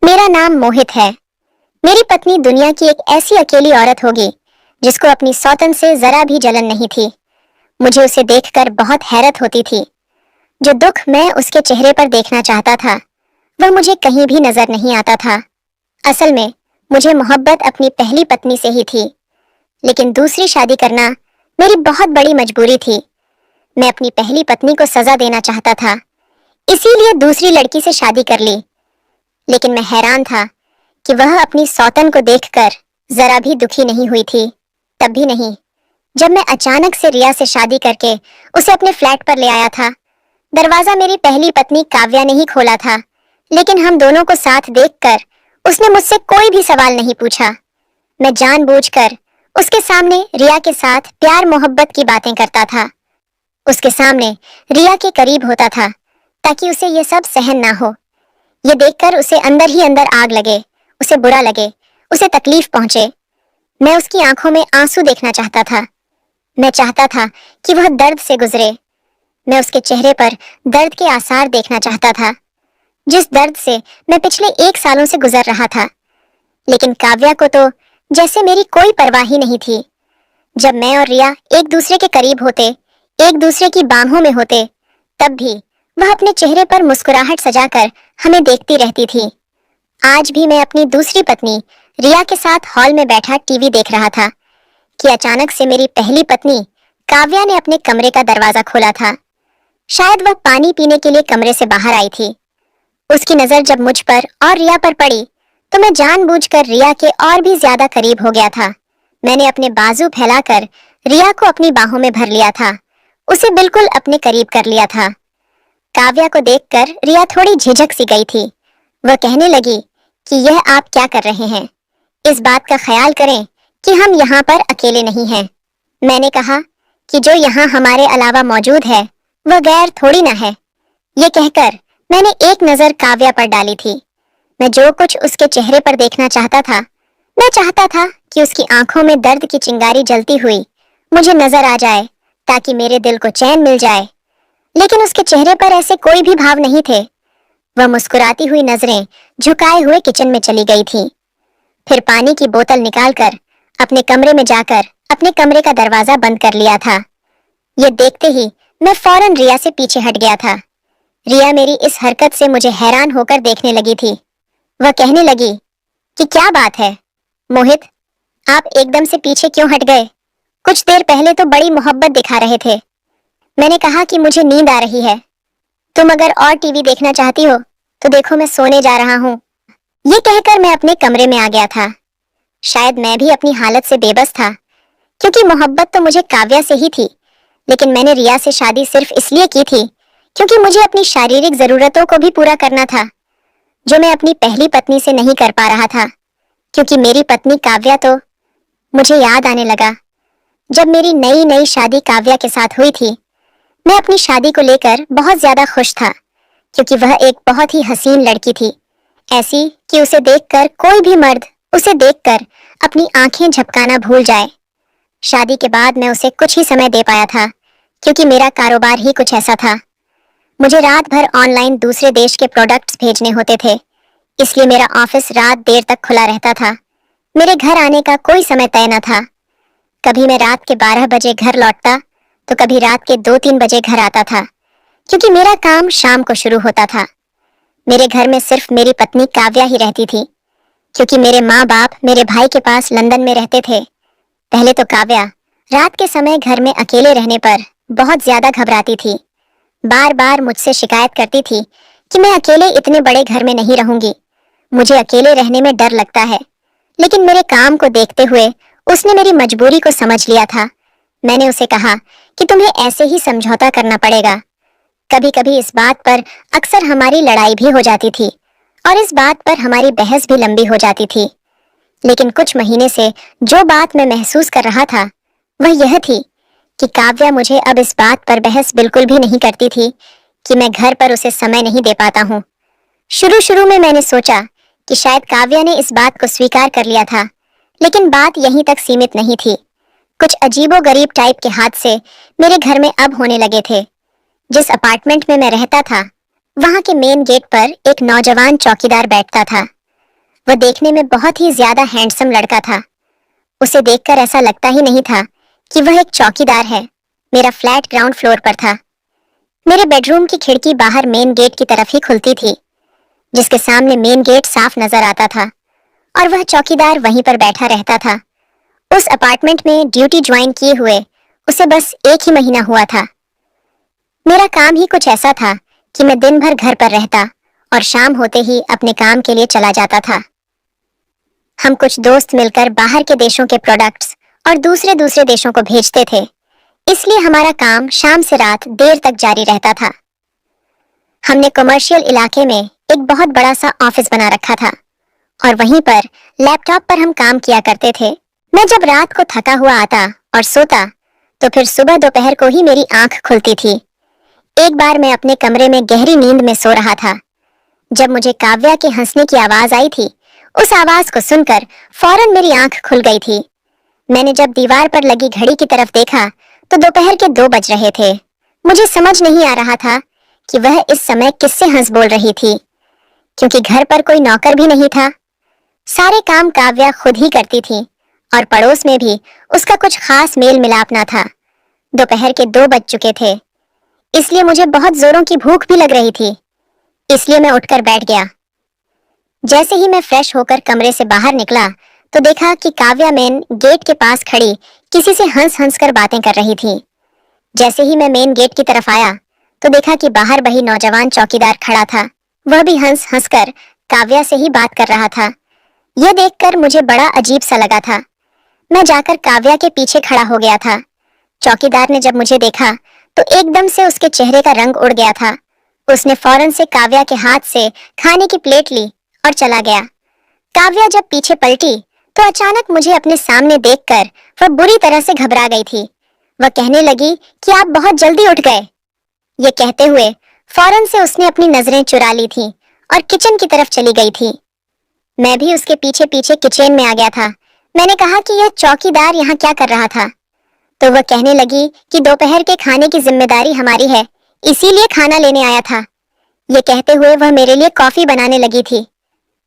मेरा नाम मोहित है। मेरी पत्नी दुनिया की एक ऐसी अकेली औरत होगी जिसको अपनी सौतन से जरा भी जलन नहीं थी। मुझे उसे देखकर बहुत हैरत होती थी। जो दुख मैं उसके चेहरे पर देखना चाहता था वह मुझे कहीं भी नजर नहीं आता था। असल में मुझे मोहब्बत अपनी पहली पत्नी से ही थी, लेकिन दूसरी शादी करना मेरी बहुत बड़ी मजबूरी थी। मैं अपनी पहली पत्नी को सजा देना चाहता था, इसीलिए दूसरी लड़की से शादी कर ली। लेकिन मैं हैरान था कि वह अपनी सौतन को देखकर जरा भी दुखी नहीं हुई थी। तब भी नहीं, जब मैं अचानक से रिया से शादी करके उसे अपने फ्लैट पर ले आया था। दरवाजा मेरी पहली पत्नी काव्या ने ही खोला था, लेकिन हम दोनों को साथ देखकर उसने मुझसे कोई भी सवाल नहीं पूछा। मैं जानबूझकर उसके सामने रिया के साथ प्यार मोहब्बत की बातें करता था। उसके सामने रिया के करीब होता था ताकि उसे ये सब सहन ना हो। ये देखकर उसे अंदर ही अंदर आग लगे, उसे बुरा लगे, उसे तकलीफ पहुंचे। मैं उसकी आंखों में आंसू देखना चाहता था। मैं चाहता था कि वह दर्द से गुजरे। मैं उसके चेहरे पर दर्द के आसार देखना चाहता था, जिस दर्द से मैं पिछले 1 सालों से गुजर रहा था। लेकिन काव्या को तो जैसे मेरी कोई परवाह ही नहीं थी। जब मैं और रिया एक दूसरे के करीब होते, एक दूसरे की बाहों में होते, तब भी वह अपने चेहरे पर मुस्कुराहट सजाकर हमें देखती रहती थी। आज भी मैं अपनी दूसरी पत्नी रिया के साथ हॉल में बैठा टीवी देख रहा था कि अचानक से मेरी पहली पत्नी काव्या ने अपने कमरे का दरवाजा खोला था। शायद वह पानी पीने के लिए कमरे से बाहर आई थी। उसकी नजर जब मुझ पर और रिया पर पड़ी तो मैं जानबूझकर रिया के और भी ज्यादा करीब हो गया था। मैंने अपने बाजू फैलाकर रिया को अपनी बाहों में भर लिया था, उसे बिल्कुल अपने करीब कर लिया था। काव्या को देखकर रिया थोड़ी झिझक सी गई थी। वह कहने लगी कि यह आप क्या कर रहे हैं? इस बात का ख्याल करें कि हम यहाँ पर अकेले नहीं हैं। मैंने कहा कि जो यहाँ हमारे अलावा मौजूद है वह गैर थोड़ी ना है। ये कहकर मैंने एक नजर काव्या पर डाली थी। मैं जो कुछ उसके चेहरे पर देखना चाहता था, मैं चाहता था कि उसकी आंखों में दर्द की चिंगारी जलती हुई मुझे नजर आ जाए ताकि मेरे दिल को चैन मिल जाए। लेकिन उसके चेहरे पर ऐसे कोई भी भाव नहीं थे। वह मुस्कुराती हुई नजरें झुकाए हुए किचन में चली गई थी। फिर पानी की बोतल निकालकर अपने कमरे में जाकर अपने कमरे का दरवाजा बंद कर लिया था। ये देखते ही मैं फौरन रिया से पीछे हट गया था। रिया मेरी इस हरकत से मुझे हैरान होकर देखने लगी थी। वह कहने लगी कि क्या बात है मोहित, आप एकदम से पीछे क्यों हट गए? कुछ देर पहले तो बड़ी मोहब्बत दिखा रहे थे। मैंने कहा कि मुझे नींद आ रही है। तुम अगर और टीवी देखना चाहती हो तो देखो, मैं सोने जा रहा हूँ। ये कहकर मैं अपने कमरे में आ गया था। शायद मैं भी अपनी हालत से बेबस था, क्योंकि मोहब्बत तो मुझे काव्या से ही थी। लेकिन मैंने रिया से शादी सिर्फ इसलिए की थी क्योंकि मुझे अपनी शारीरिक जरूरतों को भी पूरा करना था, जो मैं अपनी पहली पत्नी से नहीं कर पा रहा था। क्योंकि मेरी पत्नी काव्या तो मुझे याद आने लगा जब मेरी नई नई शादी काव्या के साथ हुई थी। मैं अपनी शादी को लेकर बहुत ज्यादा खुश था, क्योंकि वह एक बहुत ही हसीन लड़की थी, ऐसी कि उसे देखकर कोई भी मर्द उसे देखकर अपनी आंखें झपकाना भूल जाए। शादी के बाद मैं उसे कुछ ही समय दे पाया था, क्योंकि मेरा कारोबार ही कुछ ऐसा था। मुझे रात भर ऑनलाइन दूसरे देश के प्रोडक्ट्स भेजने होते थे, इसलिए मेरा ऑफिस रात देर तक खुला रहता था। मेरे घर आने का कोई समय तय न था। कभी मैं रात के 12 बजे घर लौटता तो कभी रात के 2-3 बजे घर आता था, क्योंकि मेरा काम शाम को शुरू होता था। मेरे घर में सिर्फ मेरी पत्नी काव्या ही रहती थी, क्योंकि मेरे माँ बाप मेरे भाई के पास लंदन में रहते थे। पहले तो काव्या रात के समय घर में अकेले रहने पर बहुत ज्यादा घबराती थी। बार बार मुझसे शिकायत करती थी कि मैं अकेले इतने बड़े घर में नहीं रहूंगी, मुझे अकेले रहने में डर लगता है। लेकिन मेरे काम को देखते हुए उसने मेरी मजबूरी को समझ लिया था। मैंने उसे कहा कि तुम्हें ऐसे ही समझौता करना पड़ेगा। कभी कभी इस बात पर अक्सर हमारी लड़ाई भी हो जाती थी और इस बात पर हमारी बहस भी लंबी हो जाती थी। लेकिन कुछ महीने से जो बात मैं महसूस कर रहा था वह यह थी कि काव्या मुझे अब इस बात पर बहस बिल्कुल भी नहीं करती थी कि मैं घर पर उसे समय नहीं दे पाता हूँ। शुरू शुरू में मैंने सोचा कि शायद काव्या ने इस बात को स्वीकार कर लिया था, लेकिन बात यहीं तक सीमित नहीं थी। कुछ अजीबोगरीब टाइप के हादसे मेरे घर में अब होने लगे थे। जिस अपार्टमेंट में मैं रहता था वहां के मेन गेट पर एक नौजवान चौकीदार बैठता था। वह देखने में बहुत ही ज्यादा हैंडसम लड़का था। उसे देखकर ऐसा लगता ही नहीं था कि वह एक चौकीदार है। मेरा फ्लैट ग्राउंड फ्लोर पर था। मेरे बेडरूम की खिड़की बाहर मेन गेट की तरफ ही खुलती थी, जिसके सामने मेन गेट साफ नजर आता था और वह चौकीदार वहीं पर बैठा रहता था। उस अपार्टमेंट में ड्यूटी ज्वाइन किए हुए उसे बस 1 ही महीना हुआ था। मेरा काम ही कुछ ऐसा था कि मैं दिन भर घर पर रहता और शाम होते ही अपने काम के लिए चला जाता था। हम कुछ दोस्त मिलकर बाहर के देशों के प्रोडक्ट्स और दूसरे दूसरे देशों को भेजते थे, इसलिए हमारा काम शाम से रात देर तक जारी रहता था। हमने कमर्शियल इलाके में एक बहुत बड़ा सा ऑफिस बना रखा था और वहीं पर लैपटॉप पर हम काम किया करते थे। मैं जब रात को थका हुआ आता और सोता तो फिर सुबह दोपहर को ही मेरी आंख खुलती थी। एक बार मैं अपने कमरे में गहरी नींद में सो रहा था जब मुझे काव्या के हंसने की आवाज आई थी। उस आवाज को सुनकर फौरन मेरी आंख खुल गई थी। मैंने जब दीवार पर लगी घड़ी की तरफ देखा तो दोपहर के 2 बज रहे थे। मुझे समझ नहीं आ रहा था कि वह इस समय किससे हंस बोल रही थी, क्योंकि घर पर कोई नौकर भी नहीं था। सारे काम काव्या खुद ही करती थी और पड़ोस में भी उसका कुछ खास मेल मिलाप ना था। दोपहर के 2 बज चुके थे, इसलिए मुझे बहुत जोरों की भूख भी लग रही थी, इसलिए मैं उठकर बैठ गया। जैसे ही मैं फ्रेश होकर कमरे से बाहर निकला तो देखा कि काव्या मेन गेट के पास खड़ी किसी से हंस हंस कर बातें कर रही थी। जैसे ही मैं मेन गेट की तरफ आया तो देखा कि बाहर वही नौजवान चौकीदार खड़ा था। वह भी हंस हंस कर काव्या से ही बात कर रहा था। यह देखकर मुझे बड़ा अजीब सा लगा था। मैं जाकर काव्या के पीछे खड़ा हो गया था। चौकीदार ने जब मुझे देखा तो एकदम से उसके चेहरे का रंग उड़ गया था। उसने फौरन से काव्या के हाथ से खाने की प्लेट ली और चला गया। काव्या जब पीछे पलटी तो अचानक मुझे अपने सामने देखकर वह बुरी तरह से घबरा गई थी। वह कहने लगी कि आप बहुत जल्दी उठ गए। ये कहते हुए फौरन से उसने अपनी नजरें चुरा ली थी और किचन की तरफ चली गई थी। मैं भी उसके पीछे पीछे किचन में आ गया था। मैंने कहा कि यह चौकीदार यहाँ क्या कर रहा था, तो वह कहने लगी कि दोपहर के खाने की जिम्मेदारी हमारी है, इसीलिए खाना लेने आया था। ये कहते हुए वह मेरे लिए कॉफी बनाने लगी थी।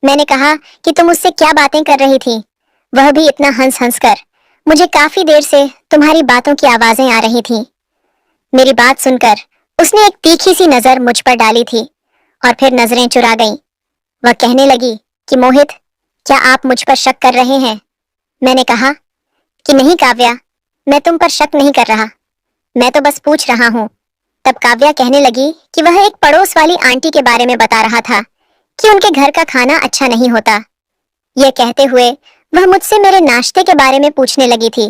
मैंने कहा कि तुम उससे क्या बातें कर रही थी। वह भी इतना हंस हंस कर। मुझे काफी देर से तुम्हारी बातों की आवाजें आ रही थी। मेरी बात सुनकर उसने एक तीखी सी नजर मुझ पर डाली थी और फिर नजरें चुरा गईं। वह कहने लगी कि मोहित, क्या आप मुझ पर शक कर रहे हैं? मैंने कहा कि नहीं काव्या, मैं तुम पर शक नहीं कर रहा, मैं तो बस पूछ रहा हूँ। तब काव्या कहने लगी कि वह एक पड़ोस वाली आंटी के बारे में बता रहा था कि उनके घर का खाना अच्छा नहीं होता। यह कहते हुए वह मुझसे मेरे नाश्ते के बारे में पूछने लगी थी,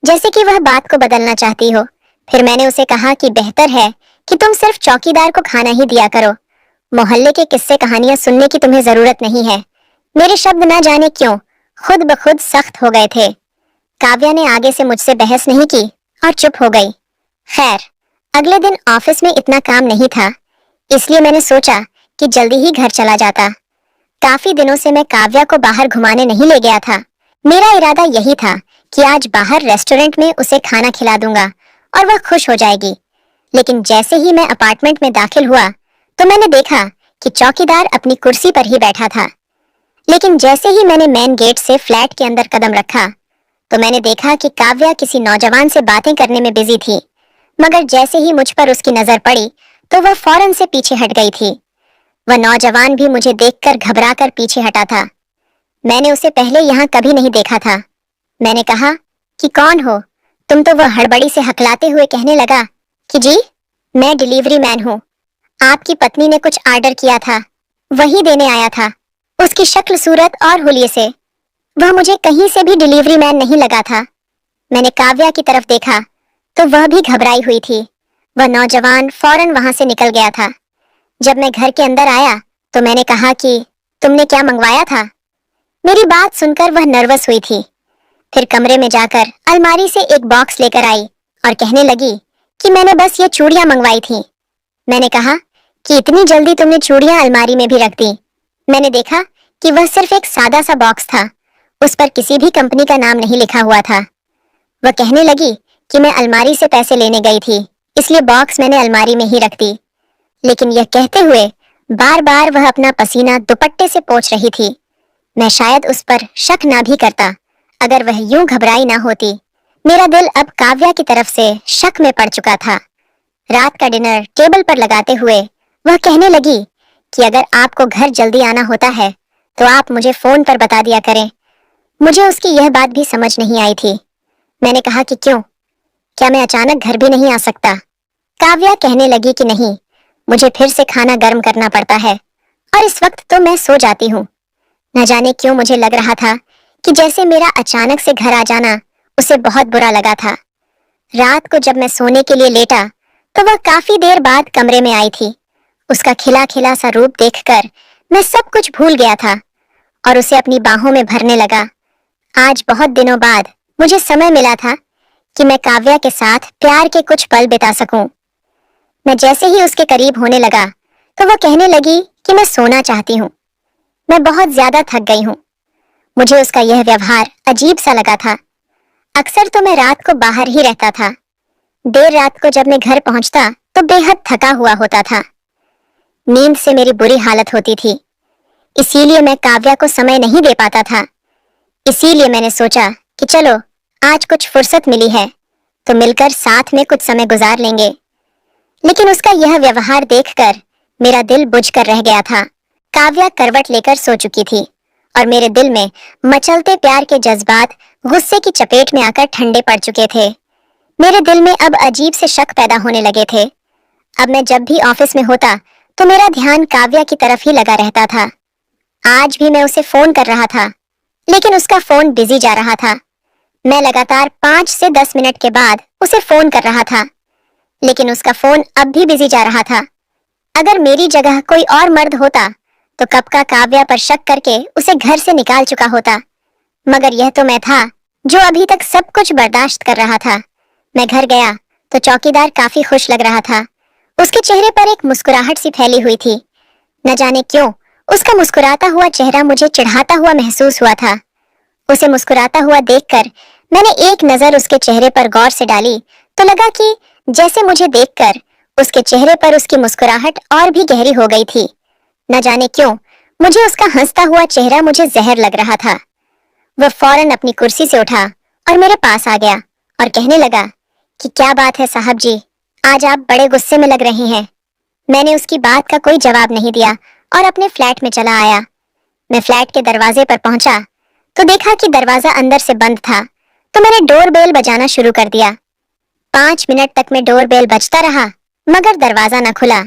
जैसे कि वह बात को बदलना चाहती हो। फिर मैंने उसे कहा कि बेहतर है कि तुम सिर्फ चौकीदार को खाना ही दिया करो। मोहल्ले के किस्से कहानियां सुनने की तुम्हें जरूरत नहीं है। मेरे शब्द ना जाने क्यों खुद ब खुद सख्त हो गए थे। काव्या ने आगे से मुझसे बहस नहीं की और चुप हो गई। खैर, अगले दिन ऑफिस में इतना काम नहीं था, इसलिए मैंने सोचा कि जल्दी ही घर चला जाता। काफी दिनों से मैं काव्या को बाहर घुमाने नहीं ले गया था। मेरा इरादा यही था कि आज बाहर रेस्टोरेंट में उसे खाना खिला दूंगा और वह खुश हो जाएगी। लेकिन जैसे ही मैं अपार्टमेंट में दाखिल हुआ तो मैंने देखा कि चौकीदार अपनी कुर्सी पर ही बैठा था। लेकिन जैसे ही मैंने मेन गेट से फ्लैट के अंदर कदम रखा तो मैंने देखा कि काव्या किसी नौजवान से बातें करने में बिजी थी। मगर जैसे ही मुझ पर उसकी नजर पड़ी तो वह फौरन से पीछे हट गई थी। वह नौजवान भी मुझे देखकर घबराकर पीछे हटा था। मैंने उसे पहले यहाँ कभी नहीं देखा था। मैंने कहा कि कौन हो तुम, तो वह हड़बड़ी से हकलाते हुए कहने लगा कि जी, मैं डिलीवरी मैन हूँ। आपकी पत्नी ने कुछ ऑर्डर किया था, वही देने आया था। उसकी शक्ल सूरत और हुलिये से वह मुझे कहीं से भी डिलीवरी मैन नहीं लगा था। मैंने काव्या की तरफ देखा तो वह भी घबराई हुई थी। वह नौजवान फौरन वहां से निकल गया था। जब मैं घर के अंदर आया तो मैंने कहा कि तुमने क्या मंगवाया था? मेरी बात सुनकर वह नर्वस हुई थी। फिर कमरे में जाकर अलमारी से एक बॉक्स लेकर आई और कहने लगी कि मैंने बस ये चूड़ियां मंगवाई थी। मैंने कहा कि इतनी जल्दी तुमने चूड़ियां अलमारी में भी रख दी? मैंने देखा कि वह सिर्फ एक सादा सा बॉक्स था, उस पर किसी भी कंपनी का नाम नहीं लिखा हुआ था। वह कहने लगी कि मैं अलमारी से पैसे लेने गई थी, इसलिए बॉक्स मैंने अलमारी में ही रख दी। लेकिन यह कहते हुए बार बार वह अपना पसीना दुपट्टे से पोंछ रही थी। मैं शायद उस पर शक ना भी करता अगर वह यूं घबराई ना होती। मेरा दिल अब काव्या की तरफ से शक में पड़ चुका था। रात का डिनर टेबल पर लगाते हुए वह कहने लगी कि अगर आपको घर जल्दी आना होता है तो आप मुझे फोन पर बता दिया करें। मुझे उसकी यह बात भी समझ नहीं आई थी। मैंने कहा कि क्यों, क्या मैं अचानक घर भी नहीं आ सकता? काव्या कहने लगी कि नहीं, मुझे फिर से खाना गर्म करना पड़ता है और इस वक्त तो मैं सो जाती हूँ। न जाने क्यों मुझे लग रहा था कि जैसे मेरा अचानक से घर आ जाना उसे बहुत बुरा लगा था। रात को जब मैं सोने के लिए लेटा तो वह काफी देर बाद कमरे में आई थी। उसका खिला खिला सा रूप देखकर मैं सब कुछ भूल गया था और उसे अपनी बाहों में भरने लगा। आज बहुत दिनों बाद मुझे समय मिला था कि मैं काव्या के साथ प्यार के कुछ पल बिता सकूं। मैं जैसे ही उसके करीब होने लगा तो वह कहने लगी कि मैं सोना चाहती हूँ। मैं बहुत ज्यादा थक गई हूँ। मुझे उसका यह व्यवहार अजीब सा लगा था। अक्सर तो मैं रात को बाहर ही रहता था। देर रात को जब मैं घर पहुंचता तो बेहद थका हुआ होता था। नींद से मेरी बुरी हालत होती थी, इसीलिए मैं काव्या को समय नहीं दे पाता था। इसीलिए मैंने सोचा कि चलो आज कुछ फुर्सत मिली है तो मिलकर साथ में कुछ समय गुजार लेंगे। लेकिन उसका यह व्यवहार देखकर मेरा दिल बुझ कर रह गया था। काव्या करवट लेकर सो चुकी थी और मेरे दिल में मचलते प्यार के जज्बात गुस्से की चपेट में आकर ठंडे पड़ चुके थे। मेरे दिल में अब अजीब से शक पैदा होने लगे थे। अब मैं जब भी ऑफिस में होता तो मेरा ध्यान काव्या की तरफ ही लगा रहता था। आज भी मैं उसे फोन कर रहा था लेकिन उसका फोन बिजी जा रहा था। मैं लगातार 5 से 10 मिनट के बाद उसे फोन कर रहा था लेकिन उसका फोन अब भी बिजी जा रहा था। अगर मेरी जगह कोई और मर्द होता तो कब का काव्या पर शक करके उसे घर से निकाल चुका होता, मगर यह तो मैं था जो अभी तक सब कुछ बर्दाश्त कर रहा था। मैं घर गया तो चौकीदार काफी खुश लग रहा था। उसके चेहरे पर एक मुस्कुराहट सी फैली हुई थी। न जाने क्यों उसका मुस्कुराता हुआ चेहरा मुझे चिढ़ाता हुआ महसूस हुआ था। उसे मुस्कुराता हुआ देखकर मैंने एक नजर उसके चेहरे पर गौर से डाली तो लगा कि जैसे मुझे देखकर उसके चेहरे पर उसकी मुस्कुराहट और भी गहरी हो गई थी। न जाने क्यों मुझे उसका हंसता हुआ चेहरा मुझे जहर लग रहा था। वह फौरन अपनी कुर्सी से उठा और मेरे पास आ गया और कहने लगा कि क्या बात है साहब जी, आज आप बड़े गुस्से में लग रहे हैं। मैंने उसकी बात का कोई जवाब नहीं दिया और अपने फ्लैट में चला आया। मैं फ्लैट के दरवाजे पर पहुंचा तो देखा कि दरवाजा अंदर से बंद था तो मैंने डोरबेल बजाना शुरू कर दिया। 5 मिनट तक मैं डोरबेल बजता रहा मगर दरवाजा न खुला।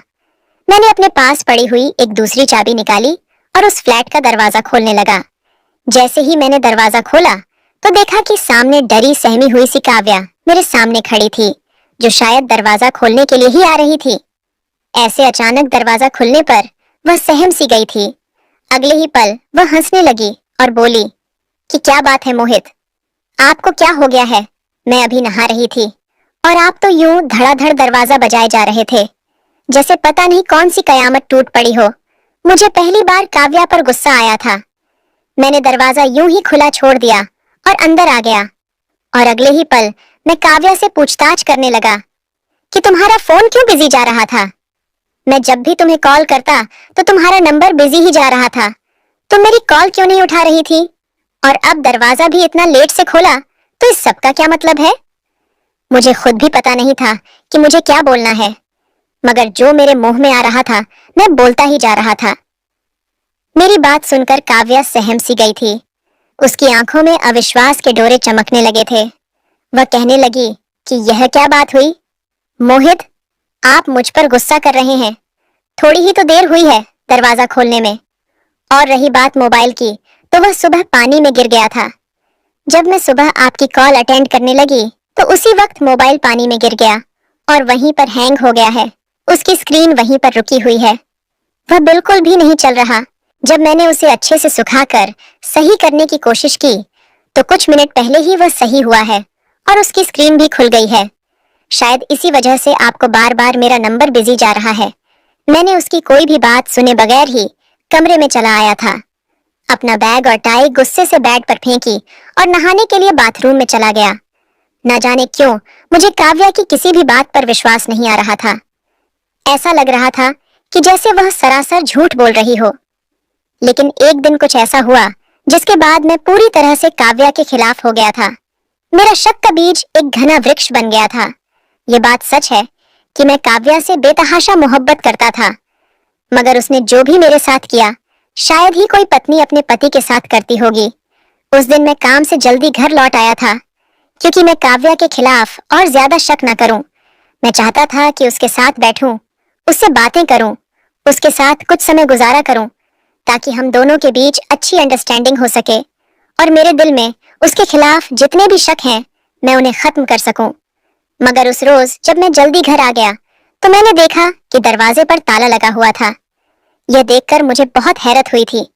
मैंने अपने पास पड़ी हुई एक दूसरी चाबी निकाली और उस फ्लैट का दरवाजा खोलने लगा। जैसे ही मैंने दरवाजा खोला तो देखा कि सामने डरी सहमी हुई सी काव्या मेरे सामने खड़ी थी, जो शायद दरवाजा खोलने के लिए ही आ रही थी। ऐसे अचानक दरवाजा खुलने पर वह सहम सी गई थी। अगले ही पल वह हंसने लगी और बोली कि क्या बात है मोहित, आपको क्या हो गया है? मैं अभी नहा रही थी और आप तो यूं धड़ाधड़ दरवाजा बजाए जा रहे थे जैसे पता नहीं कौन सी कयामत टूट पड़ी हो। मुझे पहली बार काव्या पर गुस्सा आया था। मैंने दरवाजा यूं ही खुला छोड़ दिया और अंदर आ गया और अगले ही पल मैं काव्या से पूछताछ करने लगा कि तुम्हारा फोन क्यों बिजी जा रहा था? मैं जब भी तुम्हें कॉल करता तो तुम्हारा नंबर बिजी ही जा रहा था। तुम मेरी कॉल क्यों नहीं उठा रही थी? और अब दरवाजा भी इतना लेट से खोला तो इस सब का क्या मतलब है? मुझे खुद भी पता नहीं था कि मुझे क्या बोलना है, मगर जो मेरे मुंह में आ रहा था मैं बोलता ही जा रहा था। मेरी बात सुनकर काव्या सहम सी गई थी। उसकी आंखों में अविश्वास के डोरे चमकने लगे थे। वह कहने लगी कि यह क्या बात हुई? मोहित, आप मुझ पर गुस्सा कर रहे हैं। थोड़ी ही तो देर हुई है दरवाजा खोलने में। और रही बात मोबाइल की, तो वह सुबह पानी में गिर गया था। जब मैं सुबह आपकी कॉल अटेंड करने लगी तो उसी वक्त मोबाइल पानी में गिर गया और वहीं पर हैंग हो गया है। उसकी स्क्रीन वहीं पर रुकी हुई है, वह बिल्कुल भी नहीं चल रहा। जब मैंने उसे अच्छे से सुखाकर सही करने की कोशिश की तो कुछ मिनट पहले ही वह सही हुआ है और उसकी स्क्रीन भी खुल गई है। शायद इसी वजह से आपको बार बार मेरा नंबर बिजी जा रहा है। मैंने उसकी कोई भी बात सुने बगैर ही कमरे में चला आया था। अपना बैग और टाई गुस्से से बेड पर फेंकी और नहाने के लिए बाथरूम में चला गया। न जाने क्यों मुझे काव्या की किसी भी बात पर विश्वास नहीं आ रहा था। ऐसा लग रहा था कि जैसे वह सरासर झूठ बोल रही हो। लेकिन एक दिन कुछ ऐसा हुआ जिसके बाद मैं पूरी तरह से काव्या के खिलाफ हो गया था। मेरा शक का बीज एक घना वृक्ष बन गया था। ये बात सच है कि मैं काव्या से बेतहाशा मोहब्बत करता था, मगर उसने जो भी मेरे साथ किया शायद ही कोई पत्नी अपने पति के साथ करती होगी। उस दिन मैं काम से जल्दी घर लौट आया था क्योंकि मैं काव्या के खिलाफ और ज्यादा शक न करूं। मैं चाहता था कि उसके साथ बैठूं, उससे बातें करूं, उसके साथ कुछ समय गुजारा करूं ताकि हम दोनों के बीच अच्छी अंडरस्टैंडिंग हो सके और मेरे दिल में उसके खिलाफ जितने भी शक हैं मैं उन्हें खत्म कर सकूं। मगर उस रोज जब मैं जल्दी घर आ गया तो मैंने देखा कि दरवाजे पर ताला लगा हुआ था। यह देखकर मुझे बहुत हैरत हुई थी।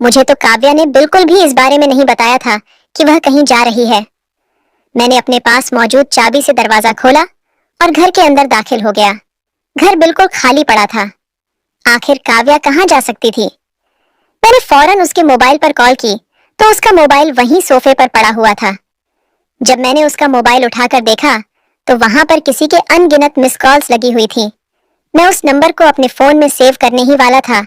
मुझे तो काव्या ने बिल्कुल भी इस बारे में नहीं बताया था कि वह कहीं जा रही है। मैंने अपने पास मौजूद चाबी से दरवाजा खोला और घर के अंदर दाखिल हो गया। घर बिल्कुल खाली पड़ा था। आखिर काव्या कहाँ जा सकती थी? मैंने फौरन उसके मोबाइल पर कॉल की तो उसका मोबाइल वहीं सोफे पर पड़ा हुआ था। जब मैंने उसका मोबाइल उठाकर देखा तो वहां पर किसी के अनगिनत मिस कॉल्स लगी हुई थी। मैं उस नंबर को अपने फोन में सेव करने ही वाला था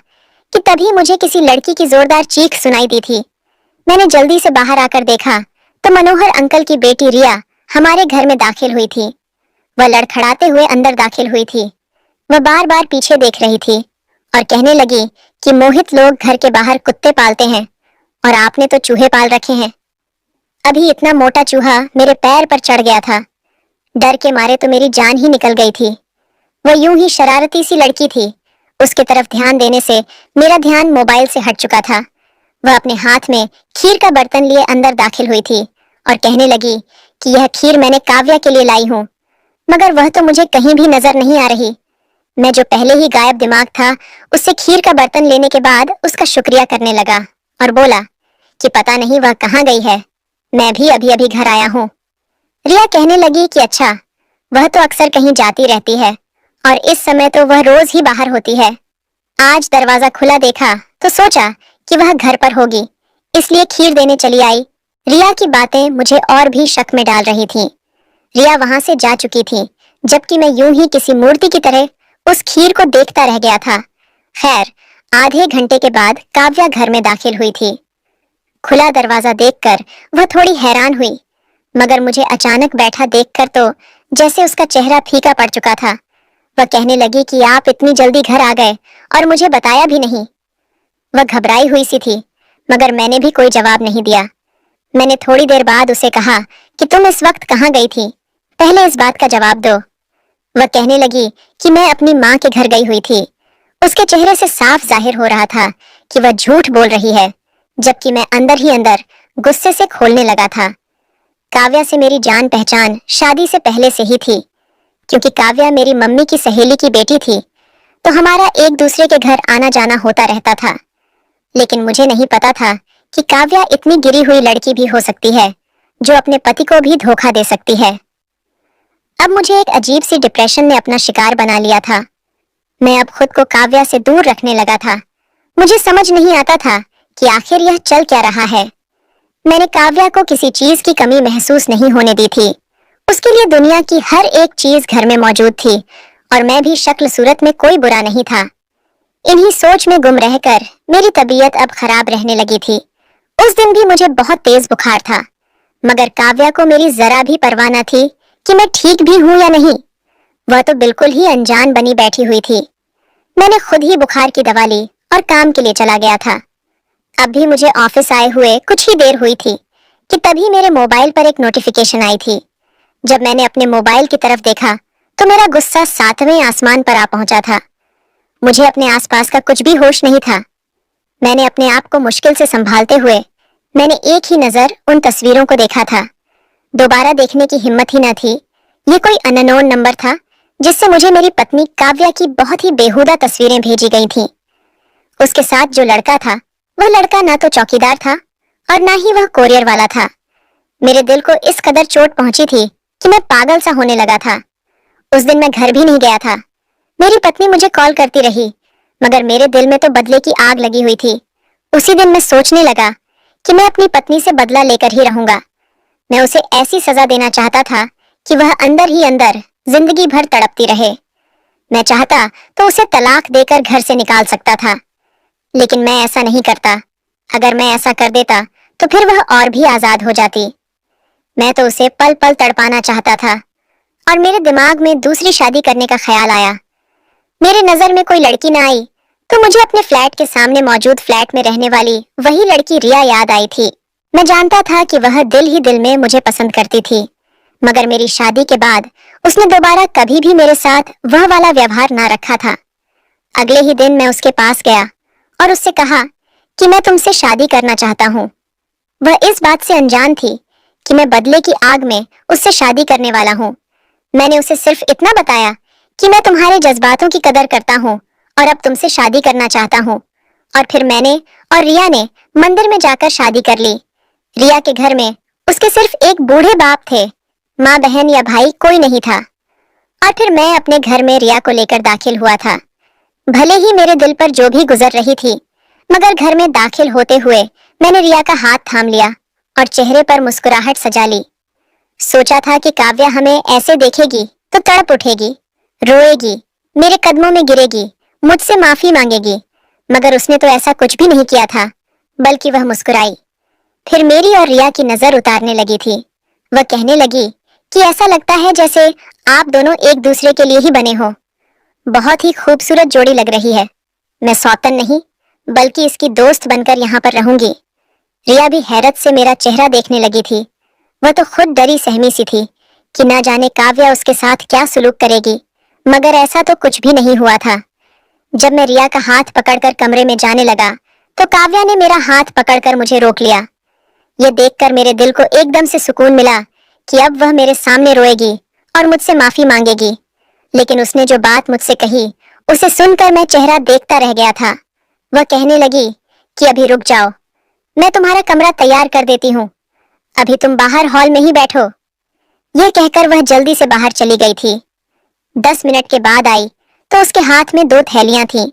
कि तभी मुझे किसी लड़की की जोरदार चीख सुनाई दी थी। मैंने जल्दी से बाहर आकर देखा तो मनोहर अंकल की बेटी रिया हमारे घर में दाखिल हुई थी। वह लड़खड़ाते हुए अंदर दाखिल हुई थी। वह बार बार पीछे देख रही थी और कहने लगी कि मोहित लोग घर के बाहर कुत्ते पालते हैं और आपने तो चूहे पाल रखे हैं। अभी इतना मोटा चूहा मेरे पैर पर चढ़ गया था। डर के मारे तो मेरी जान ही निकल गई थी। वह यूं ही शरारती सी लड़की थी। उसके तरफ ध्यान देने से मेरा ध्यान मोबाइल से हट चुका था। वह अपने हाथ में खीर का बर्तन लिए अंदर दाखिल हुई थी और कहने लगी कि यह खीर मैंने काव्या के लिए लाई हूँ, मगर वह तो मुझे कहीं भी नजर नहीं आ रही। मैं जो पहले ही गायब दिमाग था उससे खीर का बर्तन लेने के बाद उसका शुक्रिया करने लगा और बोला कि पता नहीं वह कहाँ गई है, मैं भी अभी अभी घर आया हूँ। रिया कहने लगी कि अच्छा, वह तो अक्सर कहीं जाती रहती है और इस समय तो वह रोज ही बाहर होती है। आज दरवाजा खुला देखा तो सोचा कि वह घर पर होगी, इसलिए खीर देने चली आई। रिया की बातें मुझे और भी शक में डाल रही थीं। रिया वहां से जा चुकी थी, जबकि मैं यूं ही किसी मूर्ति की तरह उस खीर को देखता रह गया था। खैर, आधे घंटे के बाद काव्या घर में दाखिल हुई थी। खुला दरवाजा देखकर वह थोड़ी हैरान हुई, मगर मुझे अचानक बैठा देखकर तो जैसे उसका चेहरा फीका पड़ चुका था। वह कहने लगी कि आप इतनी जल्दी घर आ गए और मुझे बताया भी नहीं। वह घबराई हुई सी थी, मगर मैंने भी कोई जवाब नहीं दिया। मैंने थोड़ी देर बाद उसे कहा कि तुम इस वक्त कहाँ गई थी, पहले इस बात का जवाब दो। वह कहने लगी कि मैं अपनी माँ के घर गई हुई थी। उसके चेहरे से साफ जाहिर हो रहा था कि वह झूठ बोल रही है, जबकि मैं अंदर ही अंदर गुस्से से खोलने लगा था। काव्या से मेरी जान पहचान शादी से पहले से ही थी। क्योंकि काव्या मेरी मम्मी की सहेली की बेटी थी तो हमारा एक दूसरे के घर आना जाना होता रहता था। लेकिन मुझे नहीं पता था कि काव्या इतनी गिरी हुई लड़की भी हो सकती है जो अपने पति को भी धोखा दे सकती है। अब मुझे एक अजीब सी डिप्रेशन ने अपना शिकार बना लिया था। मैं अब खुद को काव्या से दूर रखने लगा था। मुझे समझ नहीं आता था कि आखिर यह चल क्या रहा है। मैंने काव्या को किसी चीज की कमी महसूस नहीं होने दी थी। उसके लिए दुनिया की हर एक चीज घर में मौजूद थी और मैं भी शक्ल सूरत में कोई बुरा नहीं था। इन्हीं सोच में गुम रहकर मेरी तबीयत अब खराब रहने लगी थी। उस दिन भी मुझे बहुत तेज बुखार था, मगर काव्या को मेरी जरा भी परवाह न थी कि मैं ठीक भी हूं या नहीं। वह तो बिल्कुल ही अनजान बनी बैठी हुई थी। मैंने खुद ही बुखार की दवा ली और काम के लिए चला गया था। अब भी मुझे ऑफिस आए हुए कुछ ही देर हुई थी कि तभी मेरे मोबाइल पर एक नोटिफिकेशन आई थी। जब मैंने अपने मोबाइल की तरफ देखा तो मेरा गुस्सा 7वें आसमान पर आ पहुंचा था। मुझे अपने आसपास का कुछ भी होश नहीं था। मैंने अपने आप को मुश्किल से संभालते हुए मैंने एक ही नजर उन तस्वीरों को देखा था। दोबारा देखने की हिम्मत ही न थी। ये कोई अननोन नंबर था जिससे मुझे मेरी पत्नी काव्या की बहुत ही बेहुदा तस्वीरें भेजी गई थीं। उसके साथ जो लड़का था वह लड़का ना तो चौकीदार था और ना ही वह कोरियर वाला था। मेरे दिल को इस कदर चोट पहुंची थी कि मैं पागल सा होने लगा था। उस दिन मैं घर भी नहीं गया था। मेरी पत्नी मुझे कॉल करती रही, मगर मेरे दिल में तो बदले की आग लगी हुई थी। उसी दिन मैं सोचने लगा कि मैं अपनी पत्नी से बदला लेकर ही रहूंगा। मैं उसे ऐसी सजा देना चाहता था कि वह अंदर ही अंदर जिंदगी भर तड़पती रहे। मैं चाहता तो उसे तलाक देकर घर से निकाल सकता था, लेकिन मैं ऐसा नहीं करता। अगर मैं ऐसा कर देता तो फिर वह और भी आजाद हो जाती। मैं तो उसे पल पल तड़पाना चाहता था और मेरे दिमाग में दूसरी शादी करने का ख्याल आया। मेरे नजर में कोई लड़की ना आई तो मुझे अपने फ्लैट के सामने मौजूद फ्लैट में रहने वाली वही लड़की रिया याद आई थी। मैं जानता था कि वह दिल ही दिल में मुझे पसंद करती थी, मगर मेरी शादी के बाद उसने दोबारा कभी भी मेरे साथ वह वाला व्यवहार ना रखा था। अगले ही दिन मैं उसके पास गया और उससे कहा कि मैं तुमसे शादी करना चाहता हूँ। वह इस बात से अनजान थी कि मैं बदले की आग में उससे शादी करने वाला हूँ। मैंने उसे सिर्फ इतना बताया कि मैं तुम्हारे जज्बातों की कदर करता हूँ और अब तुमसे शादी करना चाहता हूँ। और फिर मैंने और रिया ने मंदिर में जाकर शादी कर ली। रिया के घर में उसके सिर्फ एक बूढ़े बाप थे, माँ बहन या भाई कोई नहीं था। और फिर मैं अपने घर में रिया को लेकर दाखिल हुआ था। भले ही मेरे दिल पर जो भी गुजर रही थी, मगर घर में दाखिल होते हुए मैंने रिया का हाथ थाम लिया और चेहरे पर मुस्कुराहट सजा ली। सोचा था कि काव्या हमें ऐसे देखेगी तो तड़प उठेगी, रोएगी, मेरे कदमों में गिरेगी, मुझसे माफी मांगेगी, मगर उसने तो ऐसा कुछ भी नहीं किया था, बल्कि वह मुस्कुराई। फिर मेरी और रिया की नजर उतारने लगी थी। वह कहने लगी कि ऐसा लगता है जैसे आप दोनों एक दूसरे के लिए ही बने हो। बहुत ही खूबसूरत जोड़ी लग रही है। मैं सौतन नहीं बल्कि इसकी दोस्त बनकर यहाँ पर रहूंगी। रिया भी हैरत से मेरा चेहरा देखने लगी थी। वह तो खुद डरी सहमी सी थी कि ना जाने काव्या उसके साथ क्या सुलूक करेगी, मगर ऐसा तो कुछ भी नहीं हुआ था। जब मैं रिया का हाथ पकड़कर कमरे में जाने लगा तो काव्या ने मेरा हाथ पकड़कर मुझे रोक लिया। यह देखकर मेरे दिल को एकदम से सुकून मिला कि अब वह मेरे सामने रोएगी और मुझसे माफी मांगेगी। लेकिन उसने जो बात मुझसे कही उसे सुनकर मैं चेहरा देखता रह गया था। वह कहने लगी कि अभी रुक जाओ, मैं तुम्हारा कमरा तैयार कर देती हूँ, अभी तुम बाहर हॉल में ही बैठो। यह कहकर वह जल्दी से बाहर चली गई थी। 10 मिनट के बाद आई तो उसके हाथ में 2 थैलियां थीं।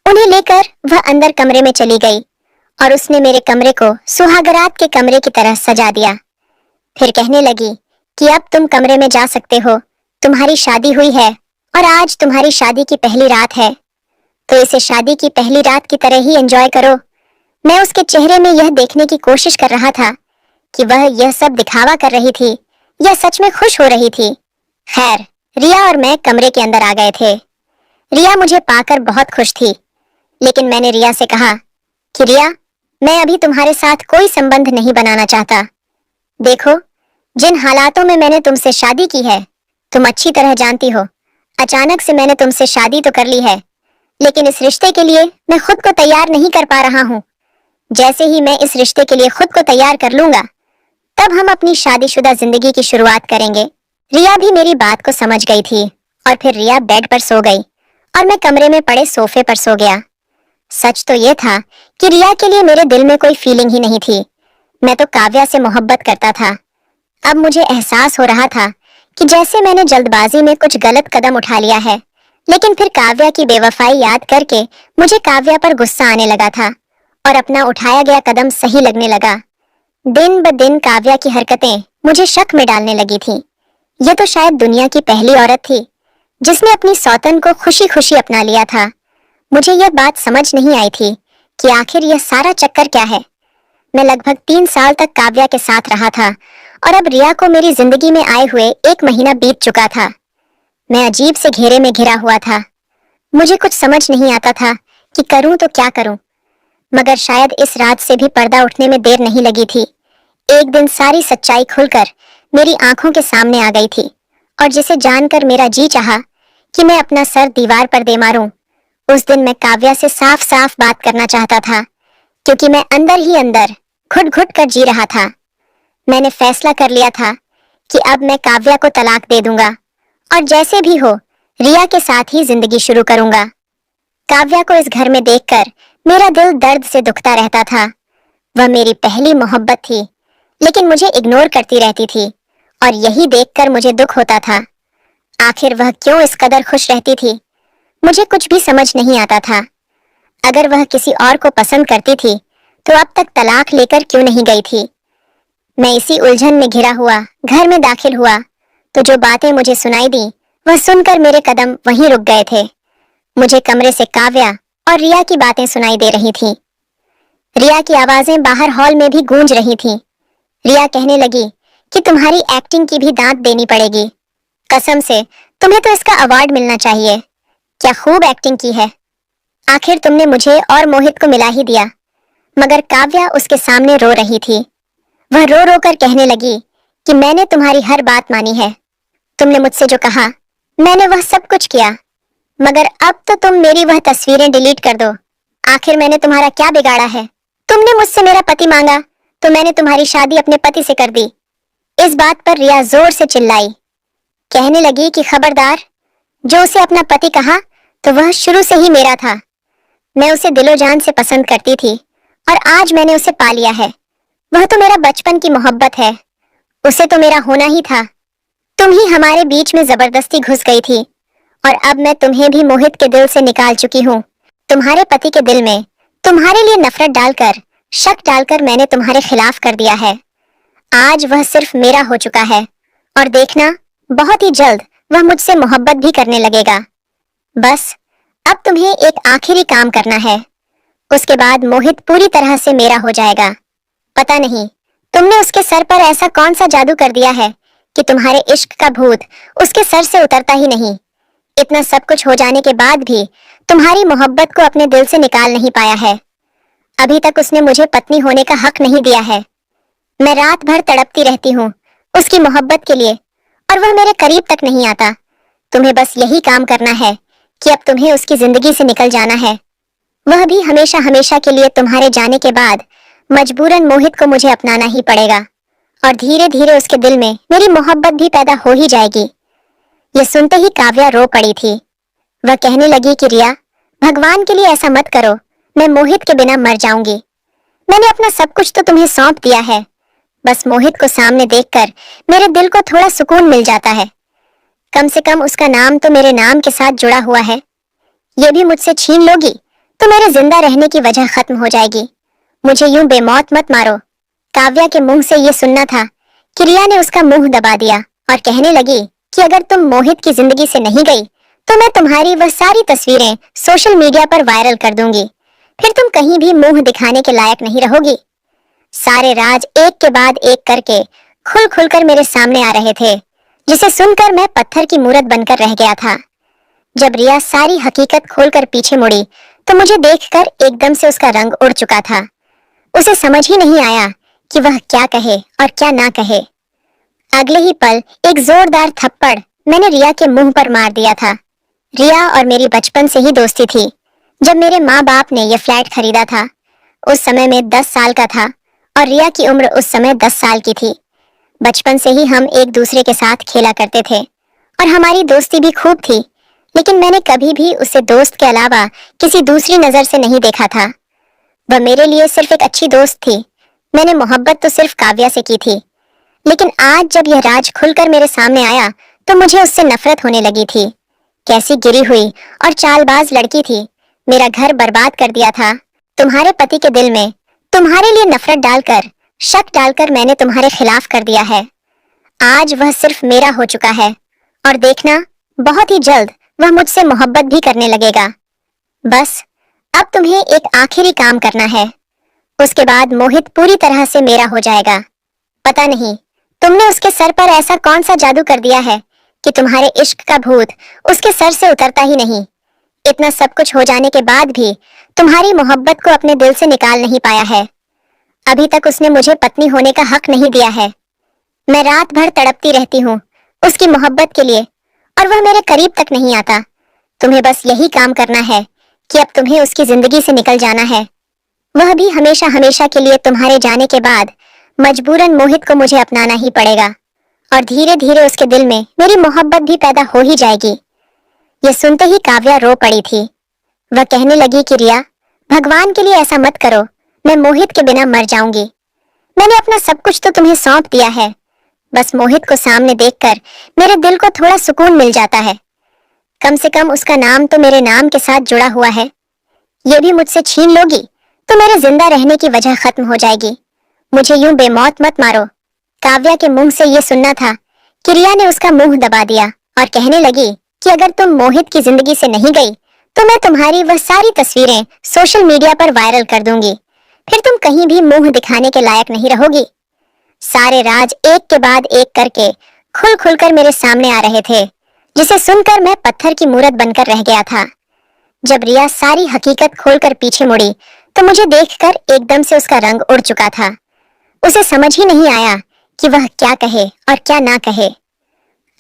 उन्हें लेकर वह अंदर कमरे में चली गई और उसने मेरे कमरे को सुहागरात के कमरे की तरह सजा दिया। फिर कहने लगी कि अब तुम कमरे में जा सकते हो, तुम्हारी शादी हुई है और आज तुम्हारी शादी की पहली रात है, तो इसे शादी की पहली रात की तरह ही एंजॉय करो। मैं उसके चेहरे में यह देखने की कोशिश कर रहा था कि वह यह सब दिखावा कर रही थी या सच में खुश हो रही थी। खैर, रिया और मैं कमरे के अंदर आ गए थे। रिया मुझे पाकर बहुत खुश थी, लेकिन मैंने रिया से कहा कि रिया, मैं अभी तुम्हारे साथ कोई संबंध नहीं बनाना चाहता। देखो, जिन हालातों में मैंने तुमसे शादी की है तुम अच्छी तरह जानती हो। अचानक से मैंने तुमसे शादी तो कर ली है, लेकिन इस रिश्ते के लिए मैं खुद को तैयार नहीं कर पा रहा हूँ। जैसे ही मैं इस रिश्ते के लिए खुद को तैयार कर लूंगा, तब हम अपनी शादीशुदा जिंदगी की शुरुआत करेंगे। रिया भी मेरी बात को समझ गई थी और फिर रिया बेड पर सो गई और मैं कमरे में पड़े सोफे पर सो गया। सच तो यह था कि रिया के लिए मेरे दिल में कोई फीलिंग ही नहीं थी। मैं तो काव्या से मोहब्बत करता था। अब मुझे एहसास हो रहा था कि जैसे मैंने जल्दबाजी में कुछ गलत कदम उठा लिया है, लेकिन फिर काव्या की बेवफाई याद करके मुझे काव्या पर गुस्सा आने लगा था और अपना उठाया गया कदम सही लगने लगा। दिन ब दिन काव्या की हरकतें मुझे शक में डालने लगी थीं। यह तो शायद दुनिया की पहली औरत थी जिसने अपनी सौतन को खुशी खुशी अपना लिया था। मुझे यह बात समझ नहीं आई थी कि आखिर यह सारा चक्कर क्या है। मैं लगभग 3 साल तक काव्या के साथ रहा था और अब रिया को मेरी जिंदगी में आए हुए 1 महीना बीत चुका था। मैं अजीब से घेरे में घिरा हुआ था। मुझे कुछ समझ नहीं आता था कि करूं तो क्या करूं, मगर शायद इस रात से भी पर्दा उठने में देर नहीं लगी थी। एक दिन सारी सच्चाई खुलकर मेरी आंखों के सामने आ गई थी और जिसे जानकर मेरा जी चाहा कि मैं अपना सर दीवार पर दे मारूं। उस दिन मैं काव्या से साफ साफ बात करना चाहता था, क्योंकि मैं अंदर ही अंदर घुट घुट कर जी रहा था। मैंने फैसला कर लिया था कि अब मैं काव्या को तलाक दे दूंगा और जैसे भी हो रिया के साथ ही जिंदगी शुरू करूंगा। काव्या को इस घर में देखकर मेरा दिल दर्द से दुखता रहता था। वह मेरी पहली मोहब्बत थी, लेकिन मुझे इग्नोर करती रहती थी और यही देखकर मुझे दुख होता था। आखिर वह क्यों इस कदर खुश रहती थी, मुझे कुछ भी समझ नहीं आता था। अगर वह किसी और को पसंद करती थी तो अब तक तलाक लेकर क्यों नहीं गई थी। मैं इसी उलझन में घिरा हुआ घर में दाखिल हुआ तो जो बातें मुझे सुनाई दी वह सुनकर मेरे कदम वहीं रुक गए थे। मुझे कमरे से काव्या और रिया की बातें सुनाई दे रही थीं। रिया की आवाजें बाहर हॉल में भी गूंज रही थीं। रिया कहने लगी कि तुम्हारी एक्टिंग की भी दांत देनी पड़ेगी। कसम से तुम्हें तो इसका अवार्ड मिलना चाहिए। क्या खूब एक्टिंग की है। आखिर तुमने मुझे और मोहित को मिला ही दिया। मगर काव्या उसके सामने रो रही थी। वह रो रो कर कहने लगी कि मैंने तुम्हारी हर बात मानी है। तुमने मुझसे जो कहा मैंने वह सब कुछ किया। मगर अब तो तुम मेरी वह तस्वीरें डिलीट कर दो। आखिर मैंने तुम्हारा क्या बिगाड़ा है? तुमने मुझसे मेरा पति मांगा तो मैंने तुम्हारी शादी अपने पति से कर दी। इस बात पर रिया जोर से चिल्लाई। कहने लगी कि खबरदार, जो उसे अपना पति कहा तो वह शुरू से ही मेरा था। मैं उसे दिलो जान से पसंद करती थी और आज मैंने उसे पा लिया है। वह तो मेरा बचपन की मोहब्बत है। उसे तो मेरा होना ही था। तुम ही हमारे बीच में जबरदस्ती घुस गई थी और अब मैं तुम्हें भी मोहित के दिल से निकाल चुकी हूँ। तुम्हारे पति के दिल में तुम्हारे लिए नफरत डालकर, शक डालकर मैंने तुम्हारे खिलाफ कर दिया है। आज वह सिर्फ मेरा हो चुका है और देखना, बहुत ही जल्द वह मुझसे मोहब्बत भी करने लगेगा। बस अब तुम्हें एक आखिरी काम करना है, उसके बाद मोहित पूरी तरह से मेरा हो जाएगा। पता नहीं तुमने उसके सर पर ऐसा कौन सा जादू कर दिया है कि तुम्हारे इश्क का भूत उसके सर से उतरता ही नहीं। इतना सब कुछ हो जाने के बाद भी तुम्हारी मोहब्बत को अपने दिल से निकाल नहीं पाया है। अभी तक उसने मुझे पत्नी होने का हक नहीं दिया है। मैं रात भर तड़पती रहती हूँ उसकी मोहब्बत के लिए और वह मेरे करीब तक नहीं आता। तुम्हें बस यही काम करना है कि अब तुम्हें उसकी जिंदगी से निकल जाना है। वह भी हमेशा हमेशा के लिए। तुम्हारे जाने के बाद मजबूरन मोहित को मुझे अपनाना ही पड़ेगा और धीरे धीरे उसके दिल में मेरी मोहब्बत भी पैदा हो ही जाएगी। यह सुनते ही काव्या रो पड़ी थी। वह कहने लगी कि रिया, भगवान के लिए ऐसा मत करो। मैं मोहित के बिना मर जाऊंगी। मैंने अपना सब कुछ तो तुम्हें सौंप दिया है। बस मोहित को सामने देखकर मेरे दिल को थोड़ा सुकून मिल जाता है। कम से कम उसका नाम तो मेरे नाम के साथ जुड़ा हुआ है। ये भी मुझसे छीन लोगी तो मेरे जिंदा रहने की वजह खत्म हो जाएगी। मुझे यूं बेमौत मत मारो। काव्या के मुंह से ये सुनना था कि रिया ने उसका मुंह दबा दिया और कहने लगी कि अगर तुम मोहित की जिंदगी से नहीं गई तो मैं तुम्हारी वह सारी तस्वीरें सोशल मीडिया पर वायरल कर दूंगी। फिर तुम कहीं भी मुंह दिखाने के लायक नहीं रहोगी। सारे राज एक के बाद एक करके खुल खुलकर मेरे सामने आ रहे थे, जिसे सुनकर मैं पत्थर की मूरत बनकर रह गया था। जब रिया सारी हकीकत खोलकर पीछे मुड़ी तो मुझे देखकर एकदम से उसका रंग उड़ चुका था। उसे समझ ही नहीं आया कि वह क्या कहे और क्या ना कहे। अगले ही पल एक जोरदार थप्पड़ मैंने रिया के मुंह पर मार दिया था। रिया और मेरी बचपन से ही दोस्ती थी। जब मेरे माँ बाप ने यह फ्लैट खरीदा था उस समय मैं 10 साल का था और रिया की उम्र उस समय 10 साल की थी। बचपन से ही हम एक दूसरे के साथ खेला करते थे और हमारी दोस्ती भी खूब थी, लेकिन मैंने कभी भी उसे दोस्त के अलावा किसी दूसरी नजर से नहीं देखा था। वह मेरे लिए सिर्फ एक अच्छी दोस्त थी। मैंने मोहब्बत तो सिर्फ काव्या से की थी, लेकिन आज जब यह राज खुलकर मेरे सामने आया तो मुझे उससे नफरत होने लगी थी। कैसी गिरी हुई और चालबाज लड़की थी। मेरा घर बर्बाद कर दिया था। तुम्हारे पति के दिल में तुम्हारे लिए नफरत डालकर, शक डालकर मैंने तुम्हारे खिलाफ कर दिया है। आज वह सिर्फ मेरा हो चुका है और देखना, बहुत ही जल्द वह मुझसे मोहब्बत भी करने लगेगा। बस अब तुम्हें एक आखिरी काम करना है, उसके बाद मोहित पूरी तरह से मेरा हो जाएगा। पता नहीं तुमने उसके सर पर ऐसा कौन सा जादू कर दिया है कि तुम्हारे इश्क का भूत उसके सर से उतरता ही नहीं। इतना सब कुछ हो जाने के बाद भी तुम्हारी मोहब्बत को अपने दिल से निकाल नहीं पाया है। अभी तक उसने मुझे पत्नी होने का हक नहीं दिया है। मैं रात भर तड़पती रहती हूँ उसकी मोहब्बत के लिए और वह मेरे करीब तक नहीं आता। तुम्हें बस यही काम करना है कि अब तुम्हें उसकी जिंदगी से निकल जाना है। वह भी हमेशा हमेशा के लिए। तुम्हारे जाने के बाद मजबूरन मोहित को मुझे अपनाना ही पड़ेगा और धीरे धीरे उसके दिल में मेरी मोहब्बत भी पैदा हो ही जाएगी। यह सुनते ही काव्या रो पड़ी थी। वह कहने लगी कि रिया, भगवान के लिए ऐसा मत करो। मैं मोहित के बिना मर जाऊंगी। मैंने अपना सब कुछ तो तुम्हें सौंप दिया है। बस मोहित को सामने देखकर मेरे दिल को थोड़ा सुकून मिल जाता है। कम से कम उसका नाम तो मेरे नाम के साथ जुड़ा हुआ है। ये भी मुझसे छीन लोगी तो मेरे जिंदा रहने की वजह खत्म हो जाएगी। मुझे यूं बेमौत मत मारो। काव्या के मुंह से ये सुनना था कि रिया ने उसका मुंह दबा दिया और कहने लगी कि अगर तुम मोहित की जिंदगी से नहीं गई तो मैं तुम्हारी वह सारी तस्वीरें सोशल मीडिया पर वायरल कर दूंगी। फिर तुम कहीं भी मुंह दिखाने के लायक नहीं रहोगी। सारे राज एक के बाद एक करके खुल खुलकर मेरे सामने आ रहे थे, जिसे सुनकर मैं पत्थर की मूरत बनकर रह गया था। जब रिया सारी हकीकत खोलकर पीछे मुड़ी तो मुझे देखकर एकदम से उसका रंग उड़ चुका था। उसे समझ ही नहीं आया कि वह क्या कहे और क्या ना कहे।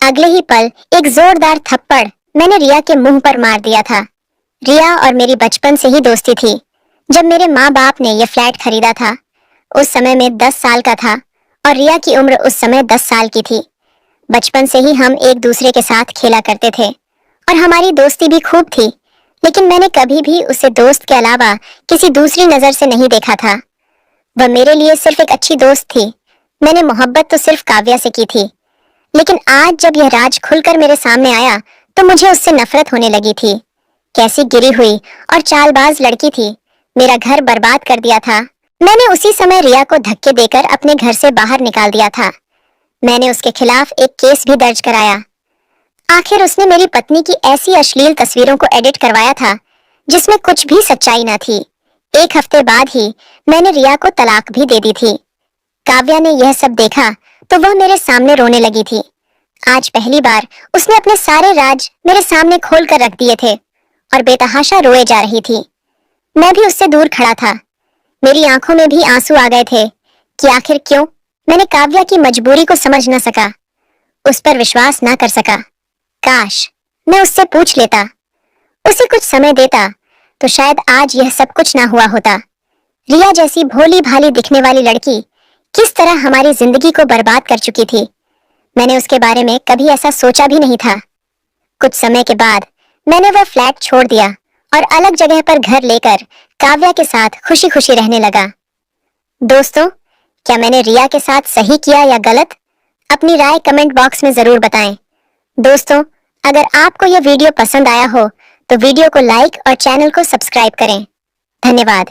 अगले ही पल एक जोरदार थप्पड़ मैंने रिया के मुंह पर मार दिया था। रिया और मेरी बचपन से ही दोस्ती थी। जब मेरे माँ बाप ने यह फ्लैट खरीदा था, उस समय मैं 10 साल का था और रिया की उम्र उस समय 10 साल की थी। बचपन से ही हम एक दूसरे के साथ खेला करते थे और हमारी दोस्ती भी खूब थी, लेकिन मैंने कभी भी उसे दोस्त के अलावा किसी दूसरी नजर से नहीं देखा था। वह मेरे लिए सिर्फ एक अच्छी दोस्त थी। मैंने मोहब्बत तो सिर्फ काव्या से की थी, लेकिन आज जब यह राज खुलकर मेरे सामने आया तो मुझे उससे नफरत होने लगी थी। कैसी गिरी हुई और चालबाज लड़की थी, मेरा घर बर्बाद कर दिया था। मैंने उसी समय रिया को धक्के देकर अपने घर से बाहर निकाल दिया था। मैंने उसके खिलाफ एक केस भी दर्ज कराया। आखिर उसने मेरी पत्नी की ऐसी अश्लील तस्वीरों को एडिट करवाया था जिसमें कुछ भी सच्चाई न थी। एक हफ्ते बाद ही मैंने रिया को तलाक भी दे दी थी। काव्या ने यह सब देखा तो वह मेरे सामने रोने लगी थी। आज पहली बार उसने अपने सारे राज मेरे सामने खोल कर रख दिए थे और बेतहाशा रोए जा रही थी। मैं भी उससे दूर खड़ा था। मेरी आंखों में भी आंसू आ गए थे कि आखिर क्यों मैंने काव्या की मजबूरी को समझ न सका, उस पर विश्वास न कर सका। काश मैं उससे पूछ लेता, उसे कुछ समय देता, तो शायद आज यह सब कुछ ना हुआ होता। रिया जैसी भोली भाली दिखने वाली लड़की किस तरह हमारी जिंदगी को बर्बाद कर चुकी थी, मैंने उसके बारे में कभी ऐसा सोचा भी नहीं था। कुछ समय के बाद मैंने वह फ्लैट छोड़ दिया और अलग जगह पर घर लेकर काव्या के साथ खुशी खुशी रहने लगा। दोस्तों, क्या मैंने रिया के साथ सही किया या गलत? अपनी राय कमेंट बॉक्स में जरूर बताएं। दोस्तों, अगर आपको यह वीडियो पसंद आया हो तो वीडियो को लाइक और चैनल को सब्सक्राइब करें। धन्यवाद।